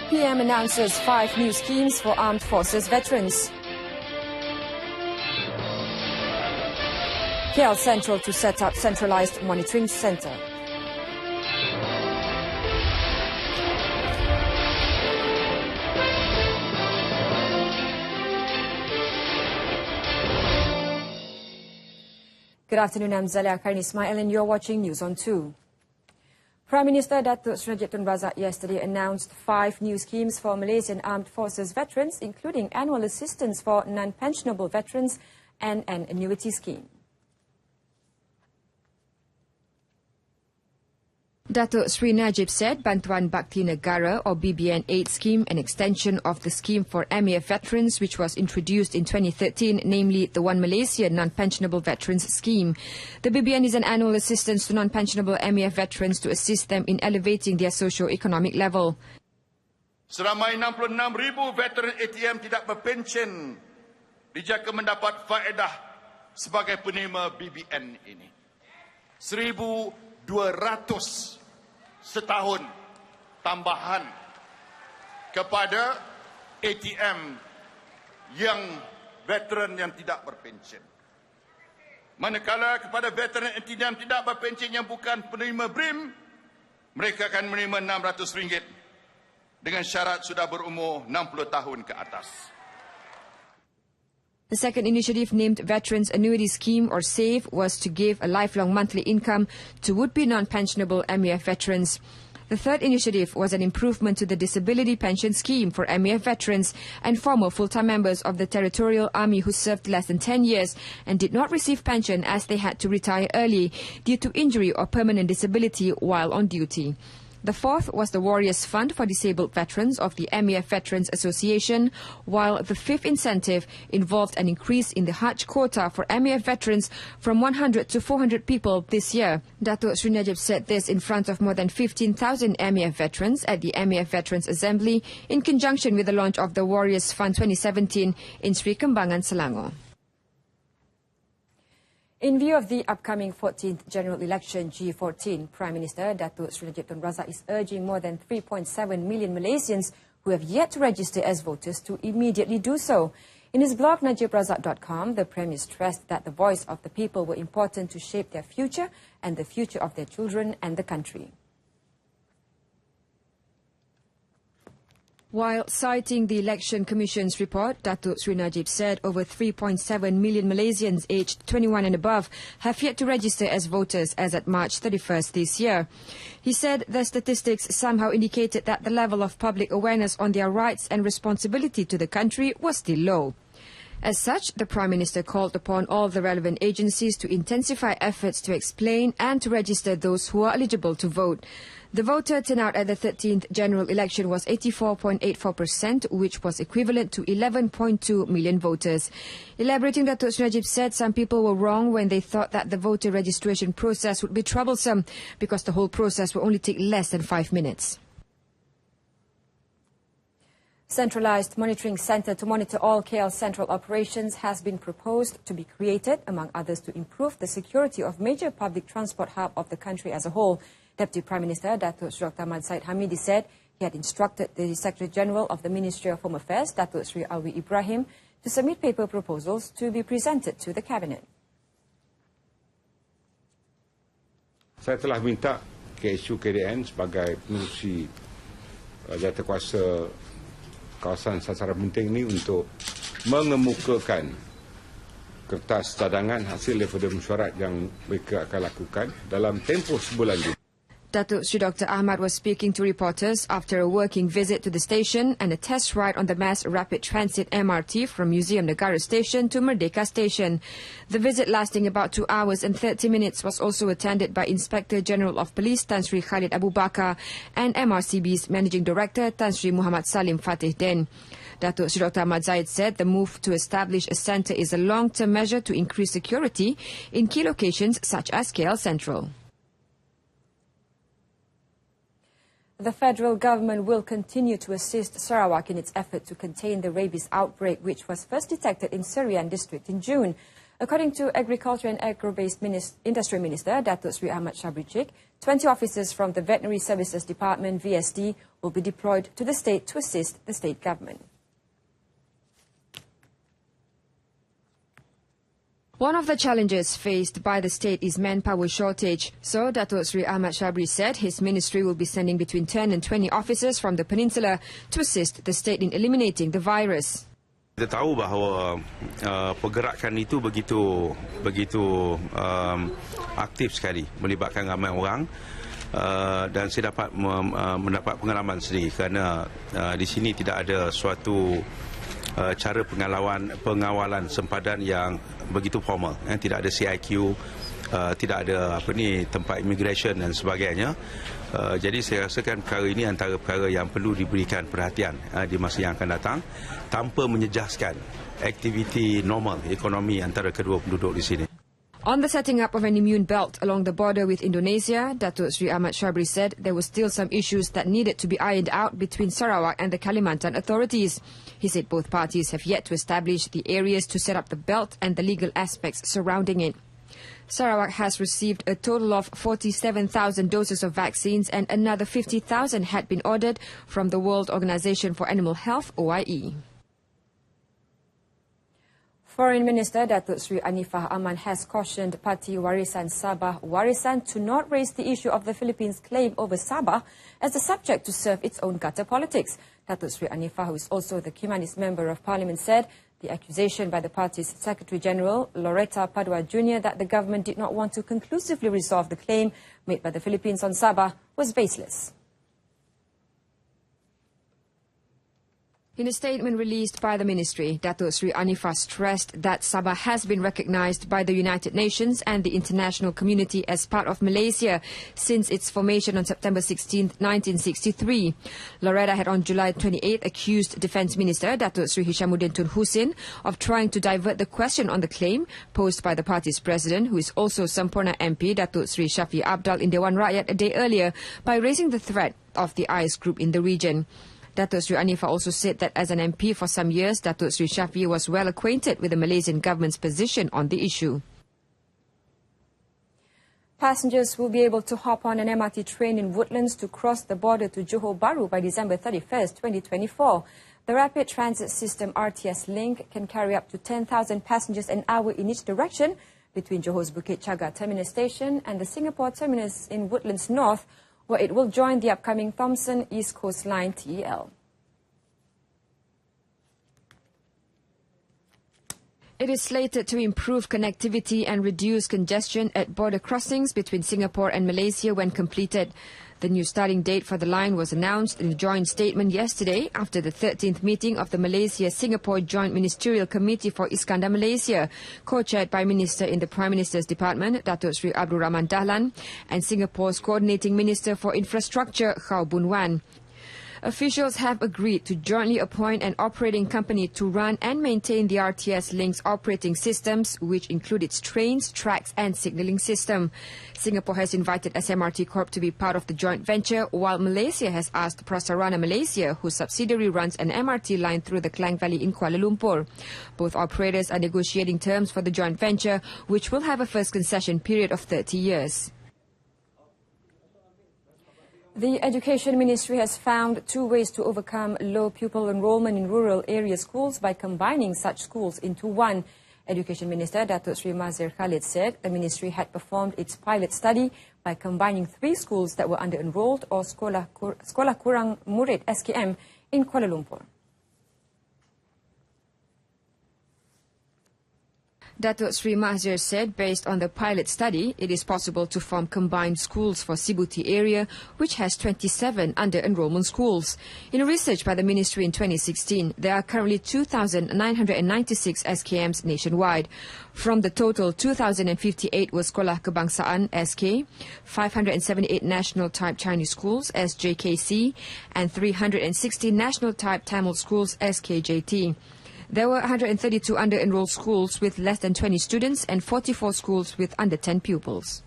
PM announces 5 new schemes for armed forces veterans. KL Central to set up centralized monitoring center. Good afternoon, I'm Zalia Karni Ismail and you're watching News on 2. Prime Minister Datuk Sri Najib Tun Razak yesterday announced 5 new schemes for Malaysian Armed Forces veterans, including annual assistance for non-pensionable veterans and an annuity scheme. Datuk Sri Najib said Bantuan Bakti Negara or BBN Aid Scheme, an extension of the scheme for MEF veterans which was introduced in 2013, namely the One Malaysia Non-Pensionable Veterans Scheme. The BBN is an annual assistance to non-pensionable MEF veterans to assist them in elevating their socio-economic level. Seramai 66,000 veteran ATM tidak berpension dijangka mendapat faedah sebagai penerima BBN ini. 1,200 setahun tambahan kepada ATM yang veteran yang tidak berpension. Manakala kepada veteran yang tidak berpension yang bukan penerima BRIM, mereka akan menerima RM600 dengan syarat sudah berumur 60 tahun ke atas. The second initiative, named Veterans Annuity Scheme or SAVE, was to give a lifelong monthly income to would-be non-pensionable MEF veterans. The third initiative was an improvement to the disability pension scheme for MEF veterans and former full-time members of the Territorial Army who served less than 10 years and did not receive pension as they had to retire early due to injury or permanent disability while on duty. The fourth was the Warriors Fund for Disabled Veterans of the MEF Veterans Association, while the fifth incentive involved an increase in the Hajj quota for MEF veterans from 100 to 400 people this year. Datuk Sri Najib said this in front of more than 15,000 MEF veterans at the MEF Veterans Assembly in conjunction with the launch of the Warriors Fund 2017 in Sri Kembangan, Selangor. In view of the upcoming 14th General Election G14, Prime Minister Datuk Sri Najib Tun Razak is urging more than 3.7 million Malaysians who have yet to register as voters to immediately do so. In his blog najibrazak.com, the Premier stressed that the voice of the people were important to shape their future and the future of their children and the country. While citing the Election Commission's report, Datuk Sri Najib said over 3.7 million Malaysians aged 21 and above have yet to register as voters as at March 31st this year. He said the statistics somehow indicated that the level of public awareness on their rights and responsibility to the country was still low. As such, the Prime Minister called upon all the relevant agencies to intensify efforts to explain and to register those who are eligible to vote. The voter turnout at the 13th general election was 84.84%, which was equivalent to 11.2 million voters. Elaborating, Datuk Sri Najib said some people were wrong when they thought that the voter registration process would be troublesome because the whole process will only take less than 5 minutes. Centralized monitoring center to monitor all KL Central operations has been proposed to be created, among others, to improve the security of major public transport hub of the country as a whole. Deputy Prime Minister Datuk Sri Dr. Ahmad Zahid Hamidi said he had instructed the Secretary General of the Ministry of Home Affairs, Datuk Sri Alwi Ibrahim, to submit paper proposals to be presented to the Cabinet. Saya telah minta KSU KDN sebagai pengurusi jawatan kawasan sasaran penting ini untuk mengemukakan kertas cadangan hasil daripada mesyuarat yang mereka akan lakukan dalam tempoh sebulan juga. Datuk Sri Dr. Ahmad was speaking to reporters after a working visit to the station and a test ride on the Mass Rapid Transit MRT from Museum Negara Station to Merdeka Station. The visit, lasting about 2 hours and 30 minutes, was also attended by Inspector General of Police Tan Sri Khalid Abu Bakar and MRCB's Managing Director Tan Sri Muhammad Salim Fatih Din. Datuk Sri Dr. Ahmad Zahid said the move to establish a centre is a long-term measure to increase security in key locations such as KL Central. The federal government will continue to assist Sarawak in its effort to contain the rabies outbreak, which was first detected in Serian district in June. According to Agriculture and Agro-Based Industry Minister Datuk Sri Ahmad Shabrichik, 20 officers from the Veterinary Services Department (VSD) will be deployed to the state to assist the state government. One of the challenges faced by the state is manpower shortage. So, Datuk Sri Ahmad Shabri said his ministry will be sending between 10 and 20 officers from the peninsula to assist the state in eliminating the virus. Kita tahu bahawa pergerakan itu begitu aktif sekali, melibatkan ramai orang, dan saya dapat mendapat pengalaman sendiri kerana di sini tidak ada suatu cara pengawalan sempadan yang begitu formal, tidak ada CIQ, tidak ada tempat immigration dan sebagainya. Jadi saya rasakan perkara ini antara perkara yang perlu diberikan perhatian di masa yang akan datang tanpa menyejaskan aktiviti normal ekonomi antara kedua penduduk di sini. On the setting up of an immune belt along the border with Indonesia, Datuk Sri Ahmad Shabri said there were still some issues that needed to be ironed out between Sarawak and the Kalimantan authorities. He said both parties have yet to establish the areas to set up the belt and the legal aspects surrounding it. Sarawak has received a total of 47,000 doses of vaccines and another 50,000 had been ordered from the World Organization for Animal Health, OIE. Foreign Minister Datuk Sri Anifah Aman has cautioned Parti Warisan Sabah Warisan to not raise the issue of the Philippines' claim over Sabah as a subject to serve its own gutter politics. Datuk Sri Anifah, who is also the Kimanis Member of Parliament, said the accusation by the party's Secretary-General, Loretta Padua Jr., that the government did not want to conclusively resolve the claim made by the Philippines on Sabah was baseless. In a statement released by the ministry, Datuk Sri Anifah stressed that Sabah has been recognized by the United Nations and the international community as part of Malaysia since its formation on September 16, 1963. Loretta had on July 28 accused Defence Minister Datuk Sri Hishamuddin Tun Hussein of trying to divert the question on the claim posed by the party's president, who is also Sampurna MP Datuk Sri Shafi Abdal in Dewan Rakyat a day earlier, by raising the threat of the IS group in the region. Datuk Sri Anifah also said that as an MP for some years, Datuk Sri Shafi was well acquainted with the Malaysian government's position on the issue. Passengers will be able to hop on an MRT train in Woodlands to cross the border to Johor Bahru by December 31st, 2024. The Rapid Transit System RTS link can carry up to 10,000 passengers an hour in each direction between Johor's Bukit Chaga Terminus Station and the Singapore Terminus in Woodlands North, where it will join the upcoming Thomson East Coast Line TEL. It is slated to improve connectivity and reduce congestion at border crossings between Singapore and Malaysia when completed. The new starting date for the line was announced in a joint statement yesterday after the 13th meeting of the Malaysia-Singapore Joint Ministerial Committee for Iskandar Malaysia, co-chaired by Minister in the Prime Minister's Department, Datuk Sri Abdul Rahman Dahlan, and Singapore's Coordinating Minister for Infrastructure, Khaw Boon Wan. Officials have agreed to jointly appoint an operating company to run and maintain the RTS link's operating systems, which include its trains, tracks and signalling system. Singapore has invited SMRT Corp to be part of the joint venture, while Malaysia has asked Prasarana Malaysia, whose subsidiary runs an MRT line through the Klang Valley in Kuala Lumpur. Both operators are negotiating terms for the joint venture, which will have a first concession period of 30 years. The Education Ministry has found two ways to overcome low pupil enrollment in rural area schools by combining such schools into one. Education Minister Datuk Sri Mazir Khalid said the ministry had performed its pilot study by combining 3 schools that were under-enrolled or Sekolah Kurang Murid SKM in Kuala Lumpur. Datuk Sri Mahzir said based on the pilot study, it is possible to form combined schools for Sibuti area, which has 27 under-enrollment schools. In a research by the ministry in 2016, there are currently 2,996 SKMs nationwide. From the total, 2,058 were Sekolah Kebangsaan SK, 578 National Type Chinese Schools SJKC, and 360 National Type Tamil Schools SKJT. There were 132 under-enrolled schools with less than 20 students and 44 schools with under 10 pupils.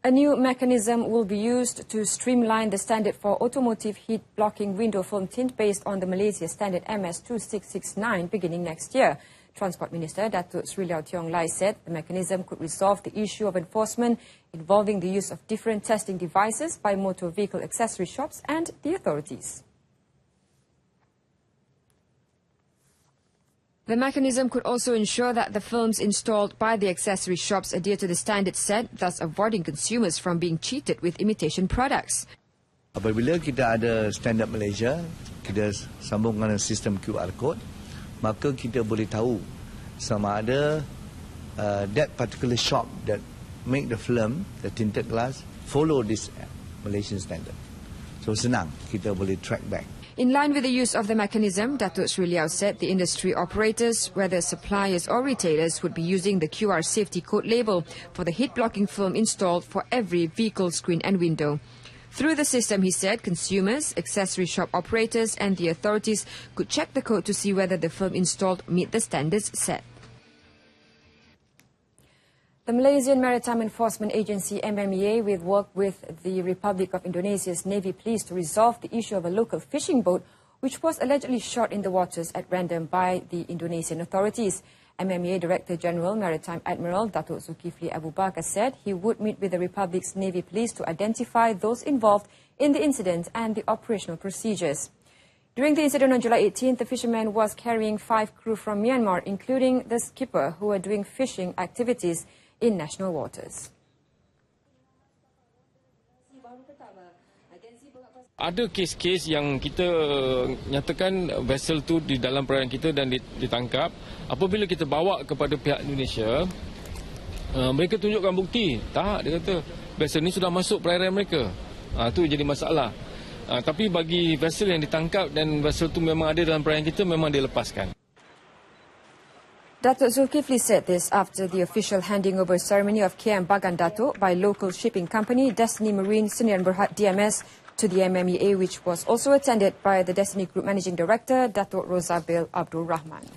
A new mechanism will be used to streamline the standard for automotive heat-blocking window film tint based on the Malaysia standard MS 2669 beginning next year. Transport Minister Datuk Sri Liao Tiong Lai said the mechanism could resolve the issue of enforcement involving the use of different testing devices by motor vehicle accessory shops and the authorities. The mechanism could also ensure that the films installed by the accessory shops adhere to the standards set, thus avoiding consumers from being cheated with imitation products. Apabila kita ada standard Malaysia, kita sambung dengan sistem QR code, maka kita boleh tahu sama ada that particular shop that make the film, the tinted glass, follow this Malaysian standard. So senang, kita boleh track back. In line with the use of the mechanism, Datuk Sri Liao said the industry operators, whether suppliers or retailers, would be using the QR safety code label for the heat-blocking film installed for every vehicle screen and window. Through the system, he said, consumers, accessory shop operators and the authorities could check the code to see whether the film installed meet the standards set. The Malaysian Maritime Enforcement Agency MMEA will work with the Republic of Indonesia's Navy Police to resolve the issue of a local fishing boat which was allegedly shot in the waters at random by the Indonesian authorities. MMEA Director General Maritime Admiral Datuk Zulkifli Abu Bakar said he would meet with the Republic's Navy Police to identify those involved in the incident and the operational procedures. During the incident on July 18th, the fisherman was carrying 5 crew from Myanmar, including the skipper, who were doing fishing activities in national waters. Ada kes-kes yang kita nyatakan vessel tu di dalam perairan kita dan ditangkap. Apabila kita bawa kepada pihak Indonesia, mereka tunjukkan bukti. Tak, dia kata vessel ni sudah masuk perairan mereka. Itu jadi masalah. Tapi bagi vessel yang ditangkap dan vessel tu memang ada dalam perairan kita, memang dilepaskan. Datuk Zulkifli said this after the official handing over ceremony of KM Bagan Datuk by local shipping company Destiny Marine Sdn Bhd DMS to the MMEA, which was also attended by the Destiny Group Managing Director Datuk Rozabil Abdul Rahman.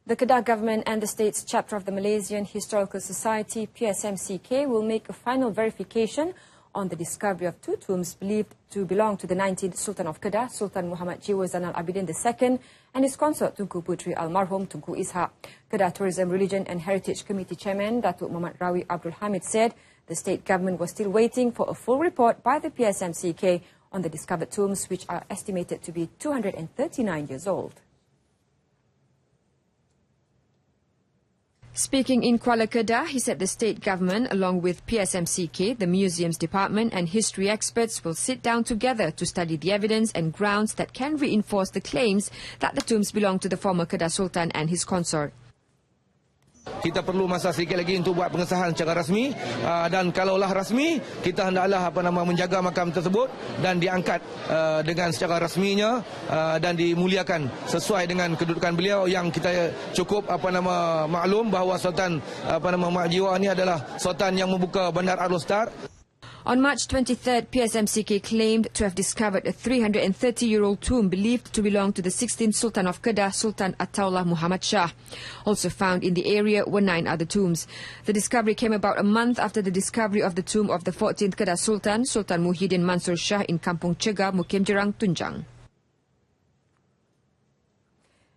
The Kedah government and the state's chapter of the Malaysian Historical Society PSMCK will make a final verification on the discovery of 2 tombs believed to belong to the 19th Sultan of Kedah, Sultan Muhammad Jiwa Zainal Abidin II, and his consort Tunku Puteri Almarhum Tunku Ishak. Kedah Tourism, Religion and Heritage Committee Chairman Datuk Muhammad Rawi Abdul Hamid said the state government was still waiting for a full report by the PSMCK on the discovered tombs, which are estimated to be 239 years old. Speaking in Kuala Kedah, he said the state government, along with PSMCK, the museums department and history experts, will sit down together to study the evidence and grounds that can reinforce the claims that the tombs belong to the former Kedah Sultan and his consort. Kita perlu masa sedikit lagi untuk buat pengesahan secara rasmi, dan kalaulah rasmi, kita hendaklah menjaga makam tersebut dan diangkat dengan secara rasminya dan dimuliakan sesuai dengan kedudukan beliau yang kita cukup maklum bahawa Sultan Mak Jiwa ini adalah Sultan yang membuka Bandar Al-Ustar. On March 23rd, PSMCK claimed to have discovered a 330-year-old tomb believed to belong to the 16th Sultan of Kedah, Sultan Ataullah Muhammad Shah. Also found in the area were 9 other tombs. The discovery came about a month after the discovery of the tomb of the 14th Kedah Sultan, Sultan Muhyiddin Mansur Shah in Kampung Cegah, Mukim Jerang, Tunjang.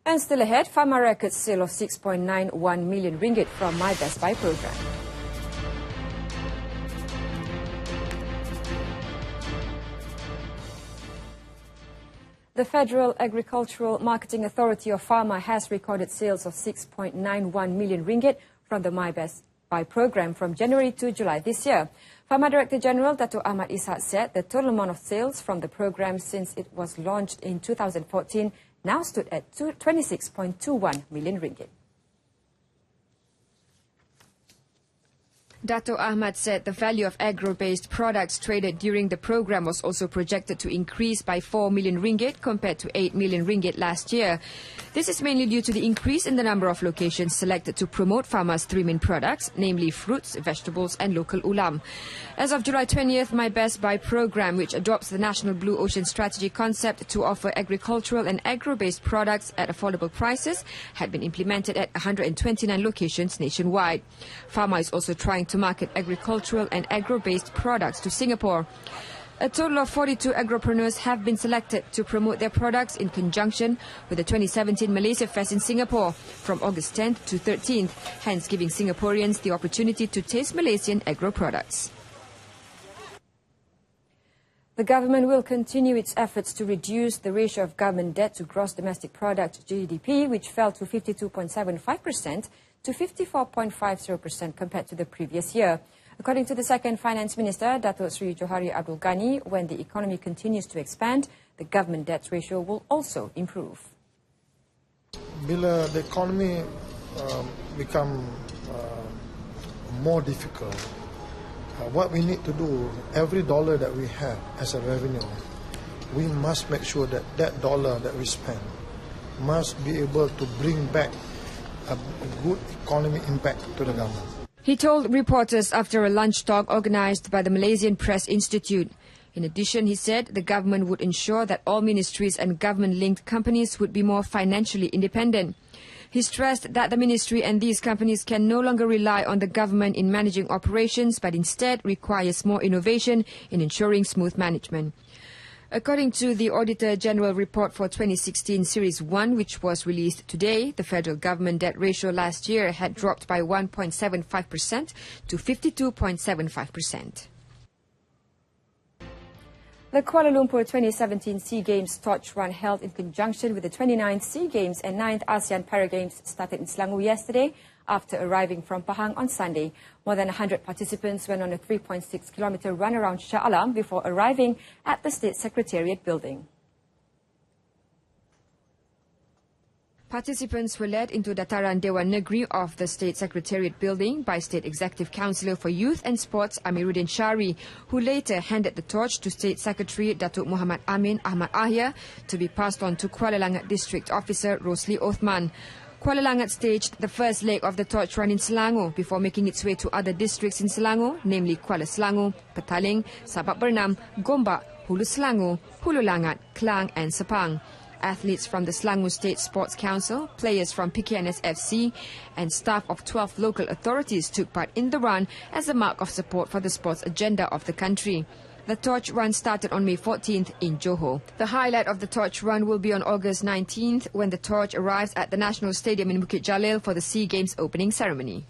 And still ahead, Pharma records sale of 6.91 million ringgit from My Best Buy program. The Federal Agricultural Marketing Authority of Pharma has recorded sales of 6.91 million ringgit from the My Best Buy program from January to July this year. Pharma Director General Dato' Ahmad Ishak said the total amount of sales from the program since it was launched in 2014 now stood at 26.21 million ringgit. Dato' Ahmad said the value of agro-based products traded during the program was also projected to increase by 4 million ringgit compared to 8 million ringgit last year. This is mainly due to the increase in the number of locations selected to promote Pharma's 3 main products, namely fruits, vegetables and local ulam. As of July 20th, My Best Buy program, which adopts the National Blue Ocean Strategy concept to offer agricultural and agro-based products at affordable prices, had been implemented at 129 locations nationwide. Pharma is also trying to market agricultural and agro-based products to Singapore. A total of 42 agropreneurs have been selected to promote their products in conjunction with the 2017 Malaysia Fest in Singapore from August 10th to 13th, hence giving Singaporeans the opportunity to taste Malaysian agro products. The government will continue its efforts to reduce the ratio of government debt to gross domestic product GDP, which fell to 52.75% to 54.50% compared to the previous year. According to the second Finance Minister, Datuk Sri Johari Abdul Ghani, when the economy continues to expand, the government debt ratio will also improve. Bila the economy become more difficult, what we need to do, every dollar that we have as a revenue, we must make sure that that dollar that we spend must be able to bring back a good economic impact to the government. He told reporters after a lunch talk organized by the Malaysian Press Institute. In addition, he said the government would ensure that all ministries and government-linked companies would be more financially independent. He stressed that the ministry and these companies can no longer rely on the government in managing operations, but instead requires more innovation in ensuring smooth management. According to the Auditor General Report for 2016 Series 1, which was released today, the federal government debt ratio last year had dropped by 1.75% to 52.75%. The Kuala Lumpur 2017 SEA Games torch run held in conjunction with the 29th SEA Games and 9th ASEAN Para Games started in Selangor yesterday after arriving from Pahang on Sunday. More than 100 participants went on a 3.6-kilometer run around Shah Alam before arriving at the State Secretariat building. Participants were led into Dataran Dewan Negeri of the State Secretariat building by State Executive Councillor for Youth and Sports Amiruddin Shari, who later handed the torch to State Secretary Datuk Muhammad Amin Ahmad Ahya to be passed on to Kuala Langat District Officer Rosli Othman. Kuala Langat staged the first leg of the torch run in Selangor before making its way to other districts in Selangor, namely Kuala Selangor, Petaling, Sabak Bernam, Gombak, Hulu Selangor, Hulu Langat, Klang and Sepang. Athletes from the Selangor State Sports Council, players from PKNS FC and staff of 12 local authorities took part in the run as a mark of support for the sports agenda of the country. The torch run started on May 14th in Johor. The highlight of the torch run will be on August 19th when the torch arrives at the National Stadium in Bukit Jalil for the SEA Games opening ceremony.